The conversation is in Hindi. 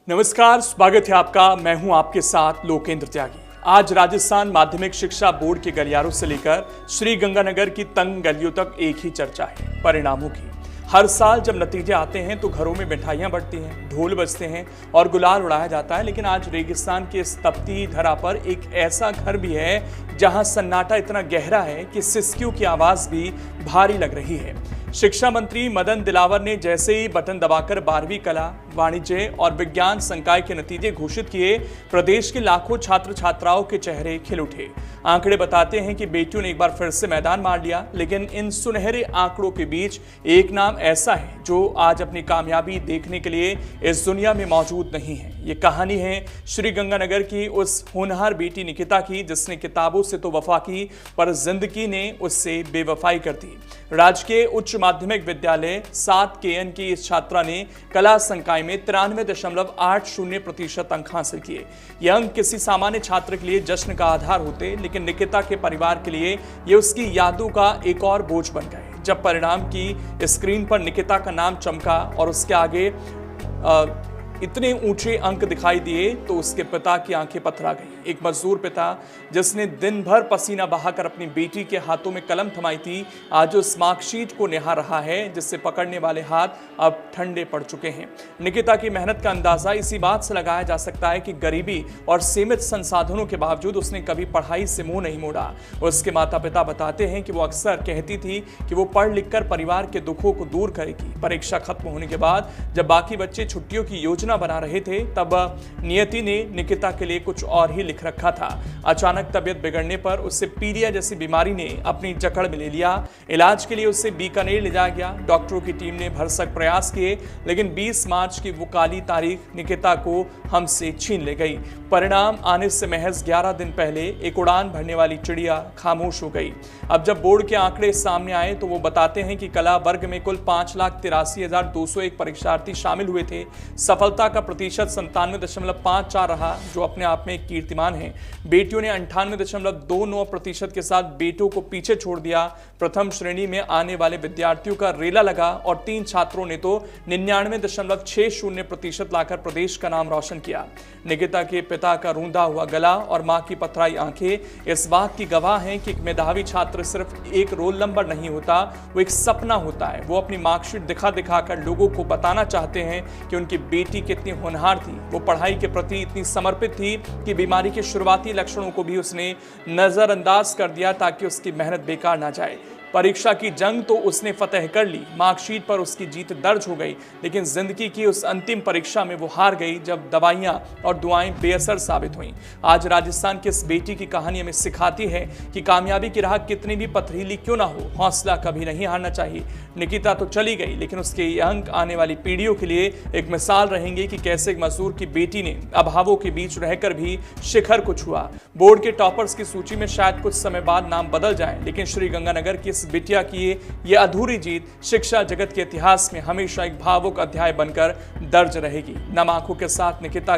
नमस्कार, स्वागत है आपका। मैं हूं आपके साथ लोकेंद्र त्यागी। आज राजस्थान माध्यमिक शिक्षा बोर्ड के गलियारों से लेकर श्रीगंगानगर की तंग गलियों तक एक ही चर्चा है, परिणामों की। हर साल जब नतीजे आते हैं तो घरों में मिठाइयां बढ़ती हैं, ढोल बजते हैं और गुलाल उड़ाया जाता है। लेकिन आज रेगिस्तान की इस तपती धरा पर एक ऐसा घर भी है जहां सन्नाटा इतना गहरा है कि सिसकियों की आवाज भी भारी लग रही है। शिक्षा मंत्री मदन दिलावर ने जैसे ही बटन दबाकर 12वीं कला, वाणिज्य और विज्ञान संकाय के नतीजे घोषित किए, प्रदेश के लाखों छात्र छात्राओं के चेहरे खिल उठे। आंकड़े बताते हैं कि बेटियों ने एक बार फिर से मैदान मार लिया। लेकिन इन सुनहरे आंकड़ों के बीच एक नाम ऐसा है जो आज अपनी कामयाबी देखने के लिए इस दुनिया में मौजूद नहीं है। ये कहानी है श्रीगंगानगर की उस होनहार बेटी निकिता की, जिसने किताबों से तो वफा की पर जिंदगी ने उससे बेवफाई कर दी। राजकीय उच्च माध्यमिक विद्यालय 7 KN की इस छात्रा ने कला संकाय में 93.80% अंक हासिल किए। ये अंक किसी सामान्य छात्र के लिए जश्न का आधार होते, लेकिन निकिता के परिवार के लिए ये उसकी यादों का एक और बोझ बन गए। जब परिणाम की स्क्रीन पर निकिता का नाम चमका और उसके आगे इतने ऊंचे अंक दिखाई दिए तो उसके पिता की आंखें पथरा गई। एक मजदूर पिता जिसने दिन भर पसीना बहाकर अपनी बेटी के हाथों में कलम थमाई थी, आज उस मार्कशीट को निहार रहा है जिससे पकड़ने वाले हाथ अब ठंडे पड़ चुके हैं। निकिता की मेहनत का अंदाजा इसी बात से लगाया जा सकता है कि गरीबी और सीमित संसाधनों के बावजूद उसने कभी पढ़ाई से मुंह नहीं मोड़ा। उसके माता पिता बताते हैं कि वो अक्सर कहती थी कि वो पढ़ लिख कर परिवार के दुखों को दूर करेगी। परीक्षा खत्म होने के बाद जब बाकी बच्चे छुट्टियों की योजना बना रहे थे, तब नियति ने निकिता के लिए कुछ और ही लिख रखा था। अचानक तबीयत बिगड़ने पर उसे पीलिया जैसी बीमारी ने अपनी जकड़ में ले लिया। इलाज के लिए उसे बीकानेर ले जाया गया। डॉक्टरों की टीम ने भरसक प्रयास किए, लेकिन 20 मार्च की वो काली तारीख निकिता को हमसे छीन ले गई। परिणाम आने से महज 11 दिन पहले एक उड़ान भरने वाली चिड़िया खामोश हो गई। अब जब बोर्ड के आंकड़े सामने आए तो वो बताते हैं कि कला वर्ग में कुल 5,83,201 परीक्षार्थी शामिल हुए थे। सफलता का प्रतिशत 97.54 रहा, जो अपने आप में एक कीर्तिमान है। बेटियों ने 98.29% के साथ बेटों को पीछे छोड़ दिया। प्रथम श्रेणी में आने वाले विद्यार्थियों का रेला लगा और 3 छात्रों ने तो 99.60% लाकर प्रदेश का नाम रोशन किया। निकिता के पिता का रूंधा हुआ गला और मां की पथराई आंखें इस बात की गवाह हैं कि एक मेधावी छात्र सिर्फ एक रोल नंबर नहीं होता, वो एक सपना होता है। वो अपनी मार्कशीट दिखा दिखाकर लोगों को बताना चाहते हैं कि उनकी बेटी कितनी होनहार थी। वो पढ़ाई के प्रति इतनी समर्पित थी कि बीमारी के शुरुआती लक्षणों को भी उसने नजरअंदाज कर दिया ताकि उसकी मेहनत बेकार ना जाए। परीक्षा की जंग तो उसने फतह कर ली, मार्कशीट पर उसकी जीत दर्ज हो गई, लेकिन जिंदगी की उस अंतिम परीक्षा में वो हार गई जब दवाइयां और दुआएं बेअसर साबित हुईं। आज राजस्थान की इस बेटी की कहानी हमें सिखाती है कि कामयाबी की राह कितनी भी पथरीली क्यों ना हो, हौसला कभी नहीं हारना चाहिए। निकिता तो चली गई, लेकिन उसके ये अंक आने वाली पीढ़ियों के लिए एक मिसाल रहेंगे कि कैसे एक मजदूर की बेटी ने अभावों के बीच रहकर भी शिखर को छुआ। बोर्ड के टॉपर्स की सूची में शायद कुछ समय बाद नाम बदल जाए, लेकिन श्रीगंगानगर की बिटिया की ये अधूरी जीत शिक्षा जगत के इतिहास में हमेशा एक भावुक अध्याय बनकर दर्ज रहेगी। नम आंखों के साथ निकिता